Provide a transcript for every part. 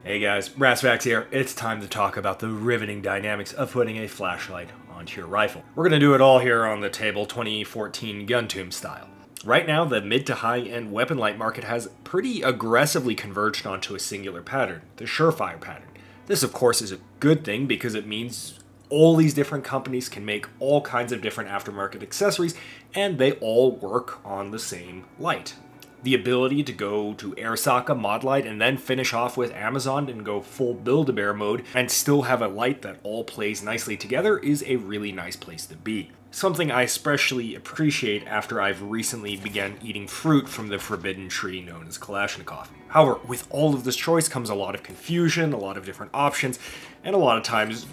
Hey guys, Brassvax here. It's time to talk about the riveting dynamics of putting a flashlight onto your rifle. We're going to do it all here on the table 2014 gun tomb style. Right now, the mid to high-end weapon light market has pretty aggressively converged onto a singular pattern, the Surefire pattern. This, of course, is a good thing because it means all these different companies can make all kinds of different aftermarket accessories, and they all work on the same light. The ability to go to Airsaka mod light and then finish off with Amazon and go full Build-A-Bear mode and still have a light that all plays nicely together is a really nice place to be. Something I especially appreciate after I've recently begun eating fruit from the forbidden tree known as Kalashnikov. However, with all of this choice comes a lot of confusion, a lot of different options, and a lot of times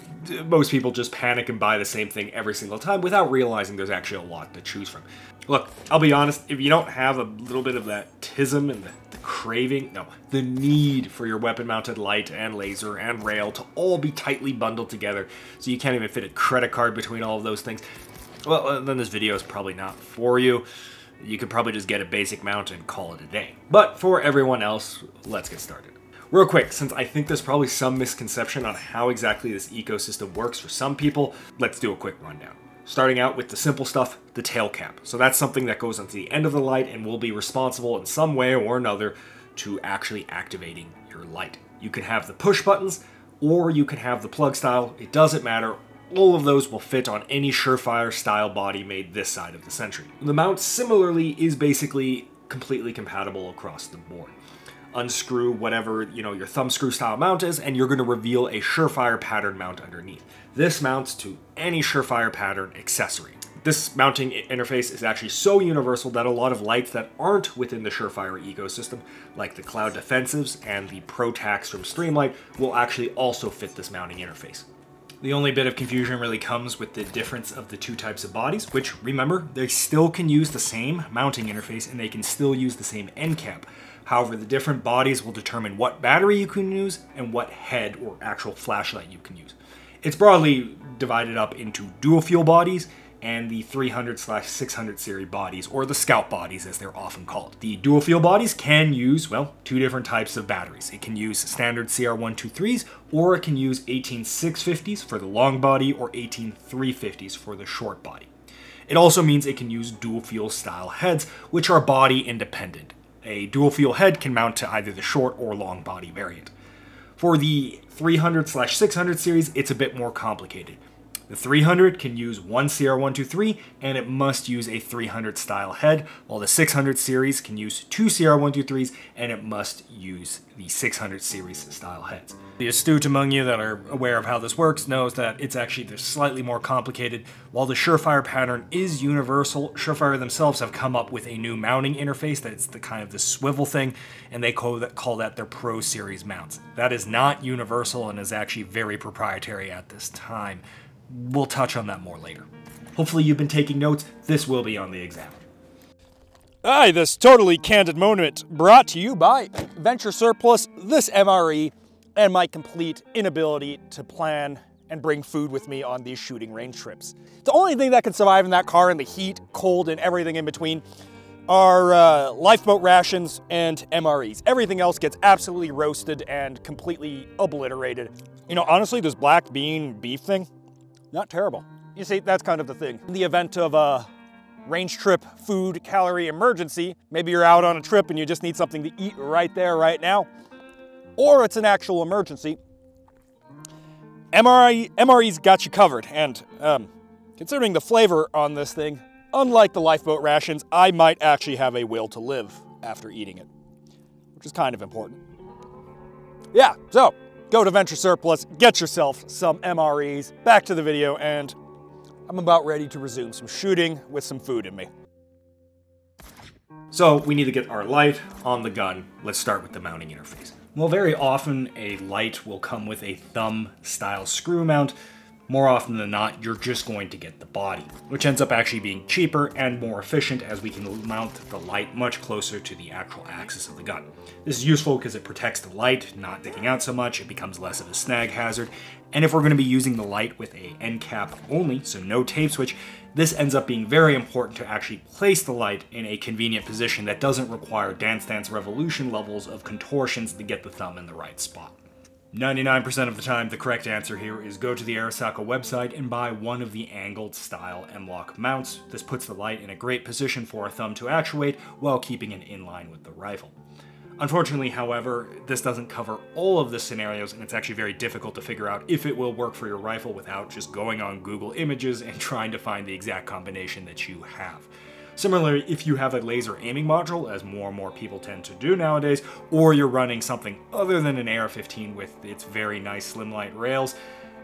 most people just panic and buy the same thing every single time without realizing there's actually a lot to choose from. Look, I'll be honest, if you don't have a little bit of that tism and the craving, no, the need for your weapon-mounted light and laser and rail to all be tightly bundled together so you can't even fit a credit card between all of those things, well, then this video is probably not for you. You could probably just get a basic mount and call it a day. But for everyone else, let's get started. Real quick, since I think there's probably some misconception on how exactly this ecosystem works for some people, let's do a quick rundown. Starting out with the simple stuff, the tail cap. So that's something that goes onto the end of the light and will be responsible in some way or another to actually activating your light. You can have the push buttons, or you can have the plug style. It doesn't matter. All of those will fit on any Surefire style body made this side of the century. The mount similarly is basically completely compatible across the board. Unscrew whatever, your thumb screw style mount is, and you're going to reveal a Surefire pattern mount underneath. This mounts to any Surefire pattern accessory. This mounting interface is actually so universal that a lot of lights that aren't within the Surefire ecosystem, like the Cloud Defensives and the ProTax from Streamlight, will actually also fit this mounting interface. The only bit of confusion really comes with the difference of the two types of bodies, which, remember, they still can use the same mounting interface and they can still use the same end cap. However, the different bodies will determine what battery you can use and what head or actual flashlight you can use. It's broadly divided up into dual fuel bodies and the 300/600 series bodies, or the scout bodies as they're often called. The dual fuel bodies can use, well, two different types of batteries. It can use standard CR123s, or it can use 18650s for the long body or 18350s for the short body. It also means it can use dual fuel style heads, which are body independent. A dual fuel head can mount to either the short or long body variant. For the 300/600 series, it's a bit more complicated. The 300 can use one CR123 and it must use a 300 style head, while the 600 series can use two CR123s and it must use the 600 series style heads. The astute among you that are aware of how this works knows that it's actually just slightly more complicated. While the Surefire pattern is universal, Surefire themselves have come up with a new mounting interface that's the kind of the swivel thing, and they call that their Pro Series mounts. That is not universal and is actually very proprietary at this time. We'll touch on that more later. Hopefully you've been taking notes. This will be on the exam. Aye, this totally candid moment brought to you by Venture Surplus, this MRE, and my complete inability to plan and bring food with me on these shooting range trips. The only thing that can survive in that car in the heat, cold, and everything in between are lifeboat rations and MREs. Everything else gets absolutely roasted and completely obliterated. Honestly, this black bean beef thing, not terrible. You see, that's kind of the thing. In the event of a range trip food calorie emergency, maybe you're out on a trip and you just need something to eat right there, right now, or it's an actual emergency, MRE's got you covered. And considering the flavor on this thing, unlike the lifeboat rations, I might actually have a will to live after eating it, which is kind of important. Yeah, so go to Venture Surplus, get yourself some MREs. Back to the video, and I'm about ready to resume some shooting with some food in me. So we need to get our light on the gun. Let's start with the mounting interface. Well, very often a light will come with a thumb style screw mount. More often than not, you're just going to get the body, which ends up actually being cheaper and more efficient as we can mount the light much closer to the actual axis of the gun. This is useful because it protects the light, not sticking out so much, it becomes less of a snag hazard, and if we're going to be using the light with a end cap only, so no tape switch, this ends up being very important to actually place the light in a convenient position that doesn't require Dance Dance Revolution levels of contortions to get the thumb in the right spot. 99% of the time, the correct answer here is go to the Arisaka website and buy one of the angled style M-LOK mounts. This puts the light in a great position for a thumb to actuate while keeping it in line with the rifle. Unfortunately, however, this doesn't cover all of the scenarios, and it's actually very difficult to figure out if it will work for your rifle without just going on Google Images and trying to find the exact combination that you have. Similarly, if you have a laser aiming module, as more and more people tend to do nowadays, or you're running something other than an AR-15 with its very nice slim light rails,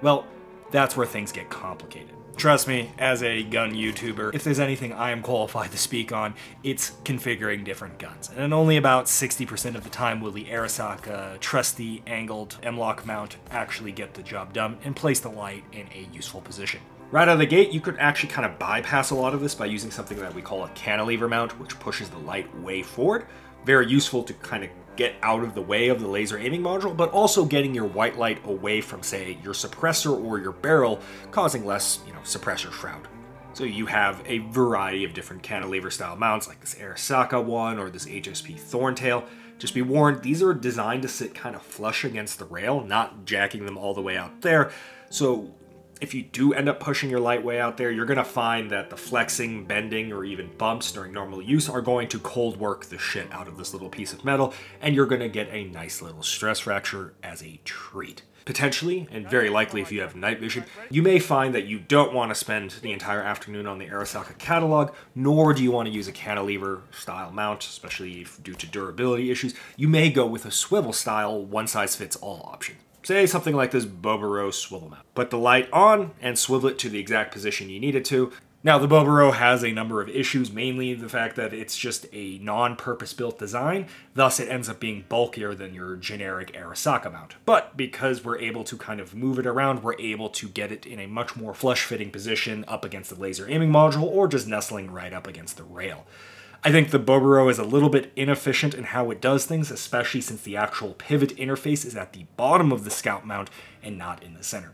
well, that's where things get complicated. Trust me, as a gun YouTuber, if there's anything I am qualified to speak on, it's configuring different guns. And only about 60% of the time will the Arisaka trusty angled M-LOK mount actually get the job done and place the light in a useful position. Right out of the gate, you could actually kind of bypass a lot of this by using something that we call a cantilever mount, which pushes the light way forward. Very useful to kind of get out of the way of the laser aiming module, but also getting your white light away from, say, your suppressor or your barrel, causing less, suppressor shroud. So you have a variety of different cantilever style mounts, like this Arisaka one or this HSP Thorntail. Just be warned, these are designed to sit kind of flush against the rail, not jacking them all the way out there. So if you do end up pushing your light way out there, you're going to find that the flexing, bending, or even bumps during normal use are going to cold work the shit out of this little piece of metal, and you're going to get a nice little stress fracture as a treat. Potentially, and very likely if you have night vision, you may find that you don't want to spend the entire afternoon on the Arisaka catalog, nor do you want to use a cantilever style mount, especially if due to durability issues. You may go with a swivel style one-size-fits-all option. Say something like this Boboro swivel mount. Put the light on and swivel it to the exact position you need it to. Now, the Boboro has a number of issues, mainly the fact that it's just a non-purpose-built design, thus it ends up being bulkier than your generic Arisaka mount. But because we're able to kind of move it around, we're able to get it in a much more flush-fitting position up against the laser aiming module or just nestling right up against the rail. I think the Boboro is a little bit inefficient in how it does things, especially since the actual pivot interface is at the bottom of the Scout mount and not in the center.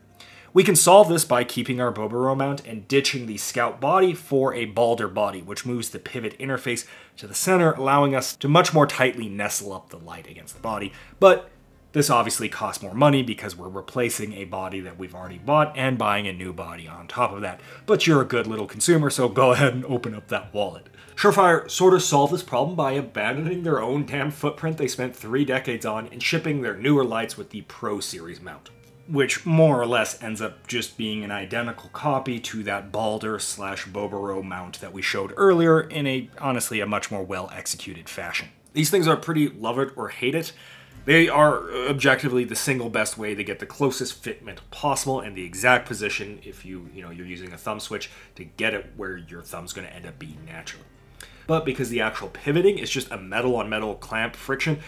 We can solve this by keeping our Boboro mount and ditching the Scout body for a Balder body, which moves the pivot interface to the center, allowing us to much more tightly nestle up the light against the body. But this obviously costs more money because we're replacing a body that we've already bought and buying a new body on top of that. But you're a good little consumer, so go ahead and open up that wallet. Surefire sort of solved this problem by abandoning their own damn footprint they spent 3 decades on and shipping their newer lights with the Pro Series mount, which more or less ends up just being an identical copy to that Balder/Boboro mount that we showed earlier in honestly a much more well-executed fashion. These things are pretty love it or hate it. They are objectively the single best way to get the closest fitment possible and the exact position if you're using a thumb switch to get it where your thumb's going to end up being naturally. But because the actual pivoting is just a metal-on-metal clamp friction,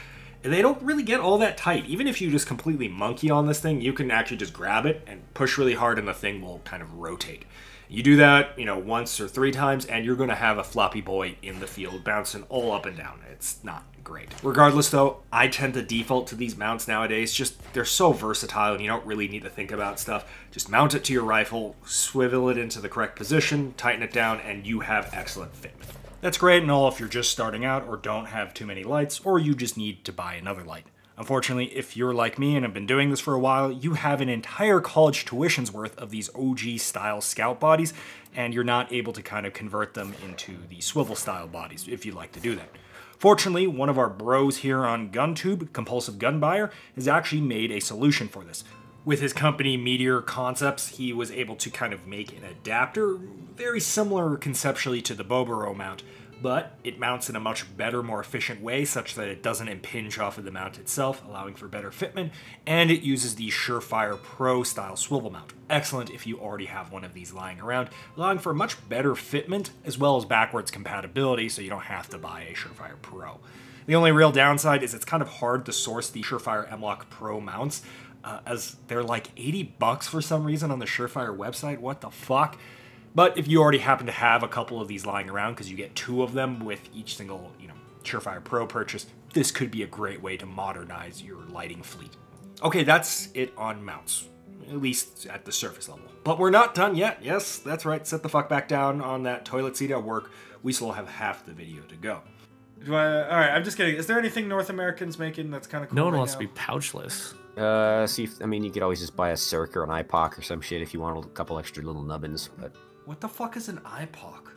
they don't really get all that tight. Even if you just completely monkey on this thing, you can actually just grab it and push really hard and the thing will kind of rotate. You do that, once or 3 times, and you're going to have a floppy boy in the field bouncing all up and down. It's not great. Regardless, though, I tend to default to these mounts nowadays. Just, they're so versatile, and you don't really need to think about stuff. Just mount it to your rifle, swivel it into the correct position, tighten it down, and you have excellent fitment. That's great and all if you're just starting out or don't have too many lights, or you just need to buy another light. Unfortunately, if you're like me and have been doing this for a while, you have an entire college tuition's worth of these OG style Scout bodies, and you're not able to kind of convert them into the swivel style bodies if you'd like to do that. Fortunately, one of our bros here on GunTube, Compulsive Gun Buyer, has actually made a solution for this. With his company Meteor Concepts, he was able to kind of make an adapter very similar conceptually to the Boboro mount, but it mounts in a much better, more efficient way such that it doesn't impinge off of the mount itself, allowing for better fitment, and it uses the Surefire Pro style swivel mount. Excellent if you already have one of these lying around, allowing for much better fitment as well as backwards compatibility so you don't have to buy a Surefire Pro. The only real downside is it's kind of hard to source the Surefire M-LOK Pro mounts, as they're like $80 for some reason on the Surefire website. What the fuck? But if you already happen to have a couple of these lying around, because you get 2 of them with each single, Surefire Pro purchase, this could be a great way to modernize your lighting fleet. Okay, that's it on mounts, at least at the surface level. But we're not done yet. Yes, that's right. Sit the fuck back down on that toilet seat at work. We still have half the video to go. All right, I'm just kidding. Is there anything North Americans making that's kind of cool? No one wants to be pouchless. See if, I mean, you could always just buy a Circ or an IPOC or some shit if you want a couple extra little nubbins, but... What the fuck is an IPOC?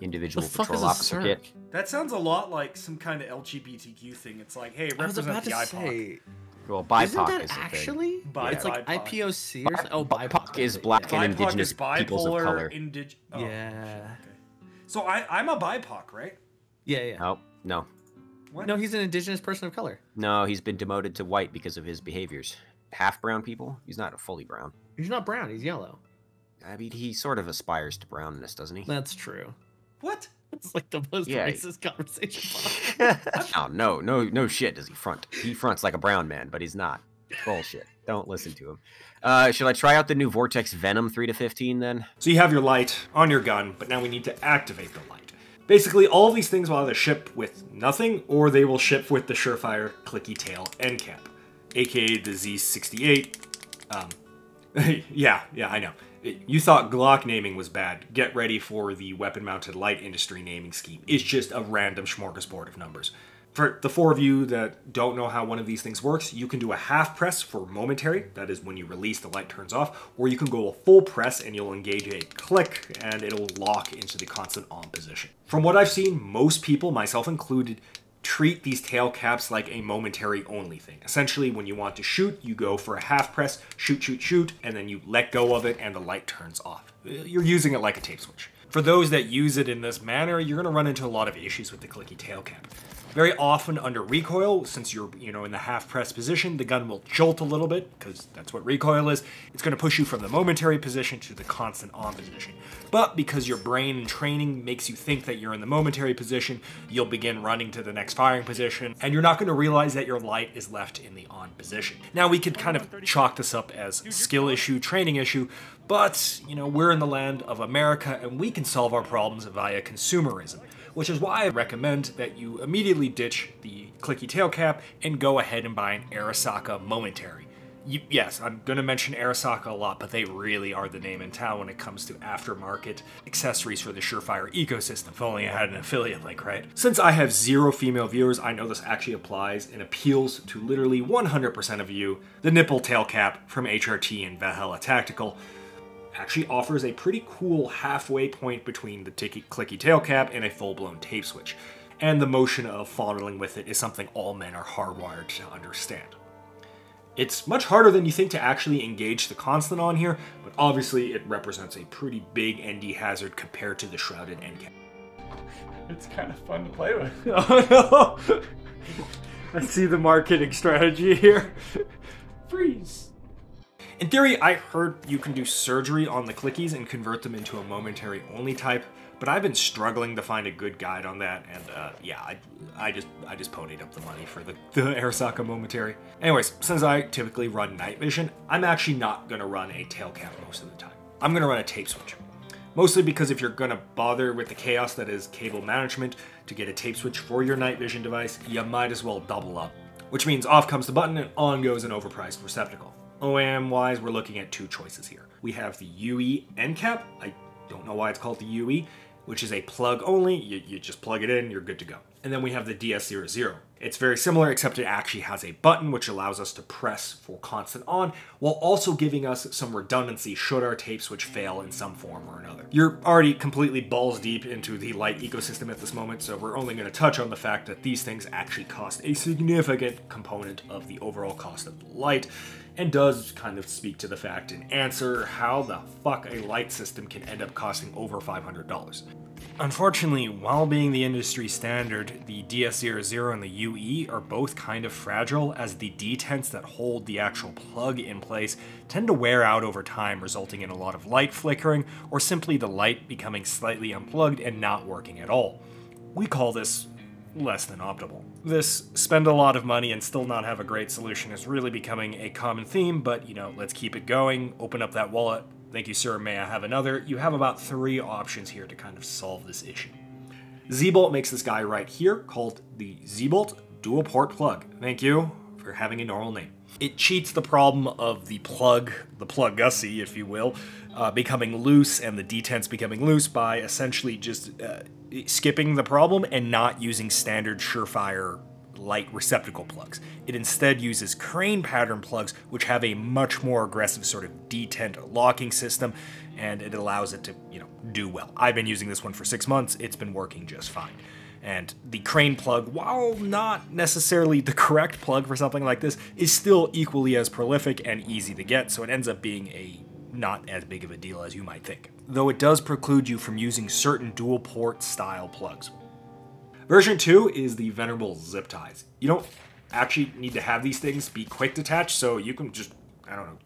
Individual The fuck patrol is a officer Circ? kit. That sounds a lot like some kind of LGBTQ thing. It's like, hey, I was represent about the to IPOC. say, Well, BIPOC isn't that is the thing. actually? It's like BIPOC. IPOC or something. Oh, BIPOC is black and BIPOC indigenous is peoples of color. Oh, Yeah. okay. So I'm a BIPOC, right? Yeah. Oh, no. What? No, he's an indigenous person of color. No, he's been demoted to white because of his behaviors. Half brown people? He's not fully brown. He's not brown. He's yellow. I mean, he sort of aspires to brownness, doesn't he? That's true. What? It's like the most Yeah. racist conversation. Oh, no shit does he front. He fronts like a brown man, but he's not. Bullshit. Don't listen to him. Should I try out the new Vortex Venom 3 to 15 then? So you have your light on your gun, but now we need to activate the light. Basically, all of these things will either ship with nothing, or they will ship with the Surefire clicky tail end cap, aka the Z68. Yeah, I know. You thought Glock naming was bad. Get ready for the weapon-mounted light industry naming scheme. It's just a random smorgasbord of numbers. For the four of you that don't know how one of these things works, you can do a half press for momentary, that is when you release the light turns off, or you can go a full press and you'll engage a click and it'll lock into the constant on position. From what I've seen, most people, myself included, treat these tail caps like a momentary only thing. Essentially, when you want to shoot, you go for a half press, shoot, and then you let go of it and the light turns off. You're using it like a tape switch. For those that use it in this manner, you're going to run into a lot of issues with the clicky tail cap. Very often under recoil, since you're in the half press position, the gun will jolt a little bit, because that's what recoil is. It's going to push you from the momentary position to the constant on position. But because your brain and training makes you think that you're in the momentary position, you'll begin running to the next firing position, and you're not going to realize that your light is left in the on position. Now we could kind of chalk this up as skill issue, training issue, but we're in the land of America and we can solve our problems via consumerism. Which is why I recommend that you immediately ditch the clicky tail cap and go ahead and buy an Arasaka Momentary. Yes, I'm going to mention Arasaka a lot, but they really are the name in town when it comes to aftermarket accessories for the Surefire ecosystem. If only I had an affiliate link, right? Since I have 0 female viewers, I know this actually applies and appeals to literally 100% of you. The nipple tail cap from HRT and Valhalla Tactical actually offers a pretty cool halfway point between the clicky tail cap and a full-blown tape switch. And the motion of fondling with it is something all men are hardwired to understand. It's much harder than you think to actually engage the constant on here, but obviously it represents a pretty big ND hazard compared to the shrouded end cap. It's kind of fun to play with. Oh no! I see the marketing strategy here. Freeze! In theory, I heard you can do surgery on the clickies and convert them into a momentary only type, but I've been struggling to find a good guide on that, and yeah, I just ponied up the money for the Arasaka Momentary. Anyways, since I typically run night vision, I'm actually not gonna run a tail cap most of the time. I'm gonna run a tape switch. Mostly because if you're gonna bother with the chaos that is cable management to get a tape switch for your night vision device, you might as well double up. Which means off comes the button and on goes an overpriced receptacle. OEM-wise, we're looking at 2 choices here. We have the UE end cap. I don't know why it's called the UE, which is a plug only. You just plug it in, you're good to go. And then we have the DS00. It's very similar, except it actually has a button which allows us to press for constant on, while also giving us some redundancy should our tape switch fail in some form or another. You're already completely balls deep into the light ecosystem at this moment, so we're only going to touch on the fact that these things actually cost a significant component of the overall cost of the light, and does kind of speak to the fact and answer how the fuck a light system can end up costing over $500. Unfortunately, while being the industry standard, the DS00 and the UE are both kind of fragile, as the detents that hold the actual plug in place tend to wear out over time, resulting in a lot of light flickering, or simply the light becoming slightly unplugged and not working at all. We call this less than optimal. This spend a lot of money and still not have a great solution is really becoming a common theme, but let's keep it going, open up that wallet. Thank you, sir, may I have another? You have about 3 options here to kind of solve this issue. Z-Bolt makes this guy right here, called the Z-Bolt Dual Port Plug. Thank you for having a normal name. It cheats the problem of the plug gussie, if you will, becoming loose and the detents becoming loose by essentially just skipping the problem and not using standard Surefire light receptacle plugs. It instead uses crane pattern plugs, which have a much more aggressive sort of detent locking system, and it allows it to, do well. I've been using this one for 6 months. It's been working just fine. And the crane plug, while not necessarily the correct plug for something like this, is still equally as prolific and easy to get, so it ends up being a not as big of a deal as you might think. Though it does preclude you from using certain dual port style plugs. Version 2 is the venerable zip ties. You don't actually need to have these things be quick detach, so you can just,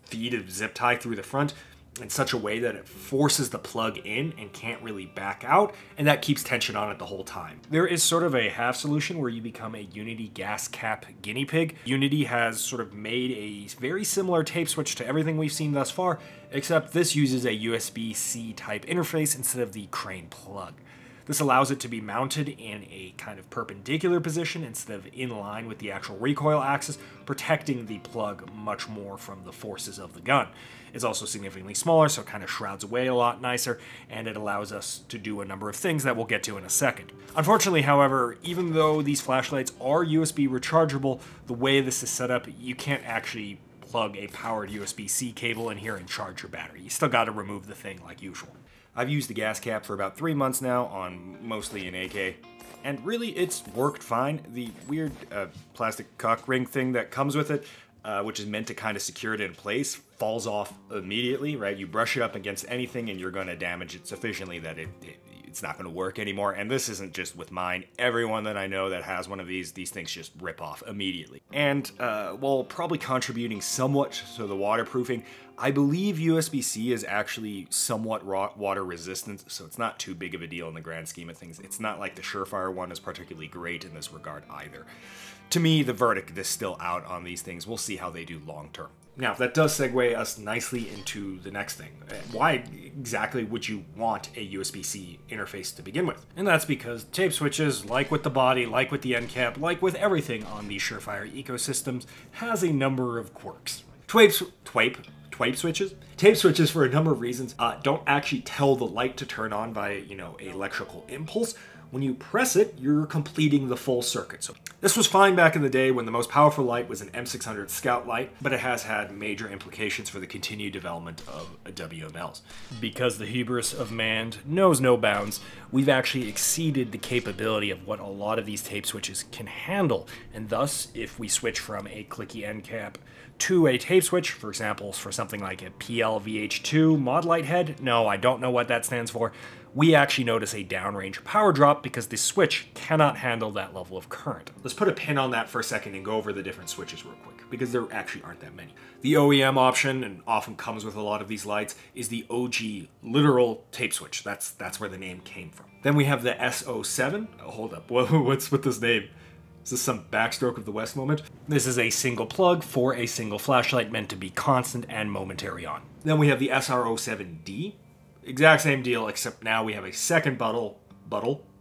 feed a zip tie through the front in such a way that it forces the plug in and can't really back out, and that keeps tension on it the whole time. There is sort of a half solution where you become a Unity gas cap guinea pig. Unity has sort of made a very similar tape switch to everything we've seen thus far, except this uses a USB-C type interface instead of the crane plug. This allows it to be mounted in a kind of perpendicular position instead of in line with the actual recoil axis, protecting the plug much more from the forces of the gun. It's also significantly smaller, so it kind of shrouds away a lot nicer, and it allows us to do a number of things that we'll get to in a second. Unfortunately, however, even though these flashlights are USB rechargeable, the way this is set up, you can't actually plug a powered USB-C cable in here and charge your battery. You still got to remove the thing like usual. I've used the gas cap for about 3 months now on mostly an AK, and really it's worked fine. The weird plastic cock ring thing that comes with it, which is meant to kind of secure it in place, falls off immediately, right? You brush it up against anything and you're going to damage it sufficiently that it's not going to work anymore. And this isn't just with mine. Everyone that I know that has one of these things just rip off immediately. And while probably contributing somewhat to the waterproofing, I believe USB-C is actually somewhat water resistant, so it's not too big of a deal in the grand scheme of things. It's not like the Surefire one is particularly great in this regard either. To me, the verdict is still out on these things. We'll see how they do long term. Now, that does segue us nicely into the next thing. Why exactly would you want a USB-C interface to begin with? And that's because tape switches, like with the body, like with the end cap, like with everything on the Surefire ecosystems, has a number of quirks. Tape switches, for a number of reasons, don't actually tell the light to turn on by, an electrical impulse. When you press it, you're completing the full circuit. So this was fine back in the day when the most powerful light was an M600 Scout light, but it has had major implications for the continued development of WMLs. Because the hubris of man knows no bounds, we've actually exceeded the capability of what a lot of these tape switches can handle, and thus, if we switch from a clicky end cap to a tape switch, for example, for something like a PLVH2 mod light head, no, I don't know what that stands for, we actually notice a downrange power drop because the switch cannot handle that level of current. Let's put a pin on that for a second and go over the different switches real quick, because there actually aren't that many. The OEM option, and often comes with a lot of these lights, is the OG literal tape switch. That's where the name came from. Then we have the SO7. Oh, hold up, what's with this name? Is this some backstroke of the West moment? This is a single plug for a single flashlight meant to be constant and momentary on. Then we have the SR07D. Exact same deal, except now we have a second button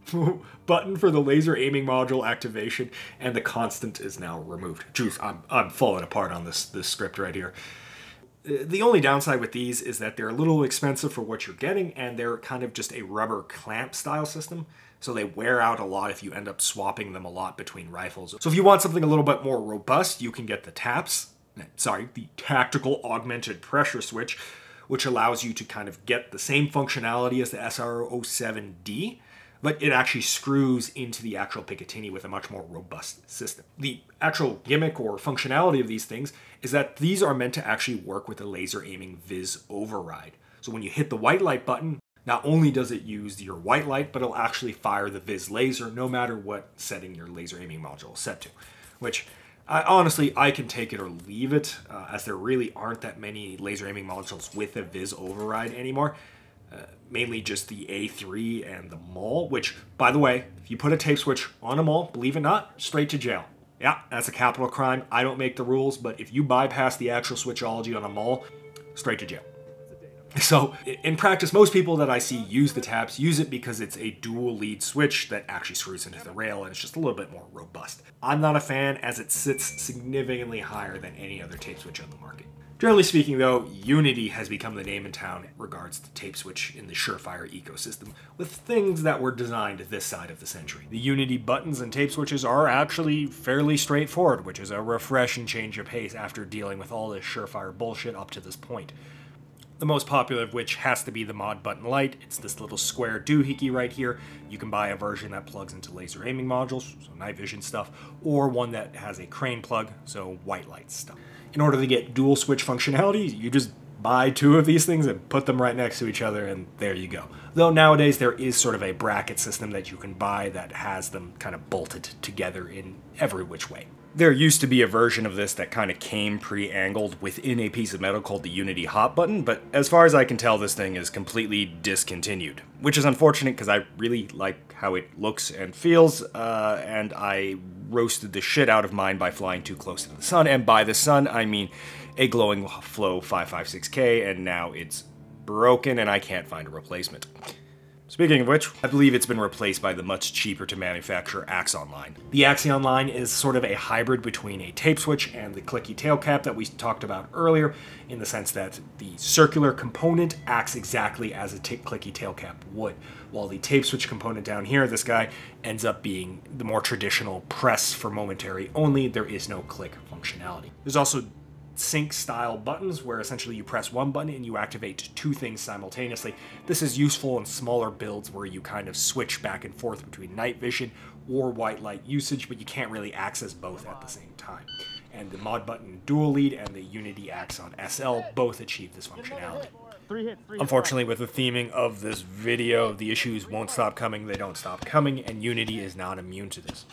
for the laser aiming module activation, and the constant is now removed. Juice, I'm falling apart on this script right here. The only downside with these is that they're a little expensive for what you're getting, and they're kind of just a rubber clamp style system. So they wear out a lot if you end up swapping them a lot between rifles. So if you want something a little bit more robust, you can get the the Tactical Augmented Pressure Switch, which allows you to kind of get the same functionality as the SR07D, but it actually screws into the actual Picatinny with a much more robust system. The actual gimmick or functionality of these things is that these are meant to actually work with a laser aiming Viz override. So when you hit the white light button, not only does it use your white light, but it'll actually fire the Viz laser no matter what setting your laser aiming module is set to. Which, honestly, I can take it or leave it, as there really aren't that many laser aiming modules with a Viz override anymore. Mainly just the A3 and the MAL, which, by the way, if you put a tape switch on a MAL, believe it or not, straight to jail. Yeah, that's a capital crime. I don't make the rules, but if you bypass the actual switchology on a MAL, straight to jail. So, in practice, most people that I see use the taps use it because it's a dual lead switch that actually screws into the rail, and it's just a little bit more robust. I'm not a fan, as it sits significantly higher than any other tape switch on the market. Generally speaking, though, Unity has become the name in town in regards to tape switch in the Surefire ecosystem, with things that were designed this side of the century. The Unity buttons and tape switches are actually fairly straightforward, which is a refreshing change of pace after dealing with all this Surefire bullshit up to this point. The most popular of which has to be the mod button light. It's this little square doohickey right here. You can buy a version that plugs into laser aiming modules, so night vision stuff, or one that has a crane plug, so white light stuff. In order to get dual switch functionality, you just buy two of these things and put them right next to each other, and there you go. Though nowadays there is sort of a bracket system that you can buy that has them kind of bolted together in every which way. There used to be a version of this that kind of came pre-angled within a piece of metal called the Unity hot button, but as far as I can tell, this thing is completely discontinued, which is unfortunate because I really like how it looks and feels, and I roasted the shit out of mine by flying too close to the sun, and by the sun, I mean a glowing flow 556K, and now it's broken and I can't find a replacement. Speaking of which, I believe it's been replaced by the much cheaper to manufacture Axon line. The Axon line is sort of a hybrid between a tape switch and the clicky tail cap that we talked about earlier, in the sense that the circular component acts exactly as a clicky tail cap would, while the tape switch component down here, this guy, ends up being the more traditional press for momentary only. There is no click functionality. There's also sync style buttons where essentially you press one button and you activate two things simultaneously. This is useful in smaller builds where you kind of switch back and forth between night vision or white light usage, but you can't really access both at the same time. And the mod button dual lead and the Unity Axon SL both achieve this functionality. Unfortunately, with the theming of this video, the issues won't stop coming, they don't stop coming, and Unity is not immune to this.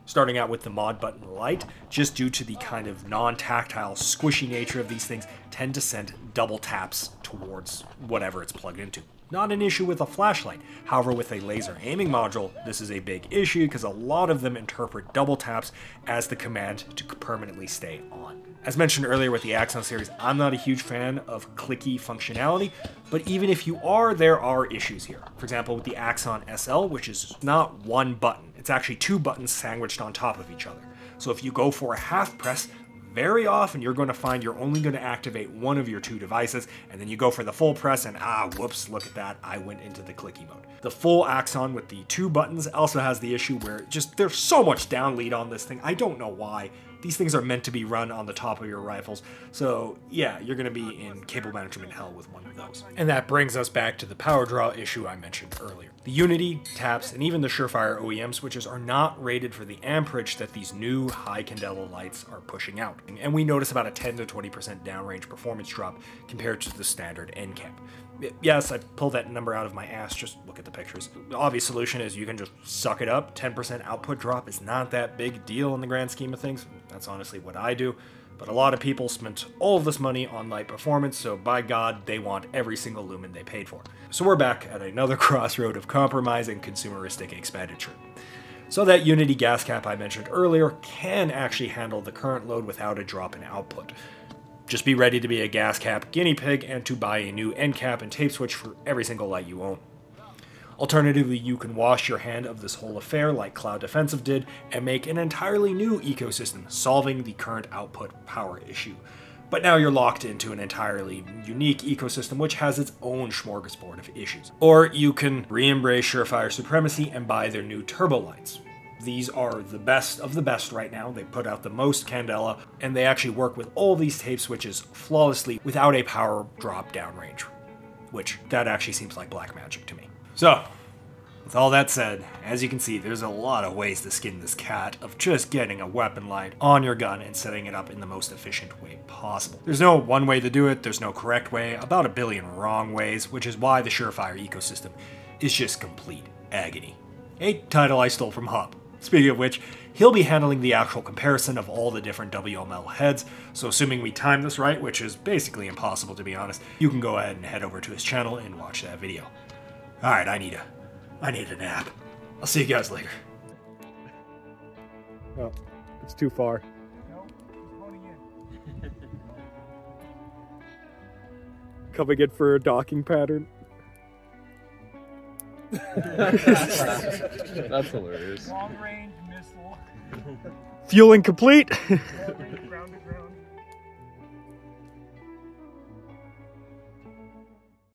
Starting out with the mod button light, just due to the kind of non-tactile, squishy nature of these things, tend to send double taps towards whatever it's plugged into. Not an issue with a flashlight. However, with a laser aiming module, this is a big issue because a lot of them interpret double taps as the command to permanently stay on. As mentioned earlier with the Axon series, I'm not a huge fan of clicky functionality, but even if you are, there are issues here. For example, with the Axon SL, which is not one button, it's actually two buttons sandwiched on top of each other. So if you go for a half press, very often you're going to find you're only going to activate one of your two devices, and then you go for the full press and whoops, look at that, I went into the clicky mode. The full Axon with the two buttons also has the issue where there's so much down lead on this thing, I don't know why. These things are meant to be run on the top of your rifles, so yeah, you're going to be in cable management hell with one of those. And that brings us back to the power draw issue I mentioned earlier. The Unity, TAPS, and even the Surefire OEM switches are not rated for the amperage that these new high candela lights are pushing out, and we notice about a 10 to 20% downrange performance drop compared to the standard end cap. Yes, I pulled that number out of my ass, just look at the pictures. The obvious solution is you can just suck it up. 10% output drop is not that big a deal in the grand scheme of things. That's honestly what I do. But a lot of people spent all of this money on light performance, so by God, they want every single lumen they paid for. So we're back at another crossroad of compromise and consumeristic expenditure. So that Unity gas cap I mentioned earlier can actually handle the current load without a drop in output. Just be ready to be a gas cap guinea pig and to buy a new end cap and tape switch for every single light you own. Alternatively, you can wash your hand of this whole affair like Cloud Defensive did and make an entirely new ecosystem, solving the current output power issue. But now you're locked into an entirely unique ecosystem which has its own smorgasbord of issues. Or you can re-embrace Surefire supremacy and buy their new turbo lights. These are the best of the best right now. They put out the most candela, and they actually work with all these tape switches flawlessly without a power drop downrange, which that actually seems like black magic to me. So, with all that said, as you can see, there's a lot of ways to skin this cat of just getting a weapon light on your gun and setting it up in the most efficient way possible. There's no one way to do it, there's no correct way, about a billion wrong ways, which is why the Surefire ecosystem is just complete agony. A title I stole from Hub. Speaking of which, he'll be handling the actual comparison of all the different WML heads, so assuming we time this right, which is basically impossible to be honest, you can go ahead and head over to his channel and watch that video. Alright, I need a nap. I'll see you guys later. Oh, it's too far. Nope, he's honing in. Coming in for a docking pattern. That's hilarious. Long range missile. Fueling complete.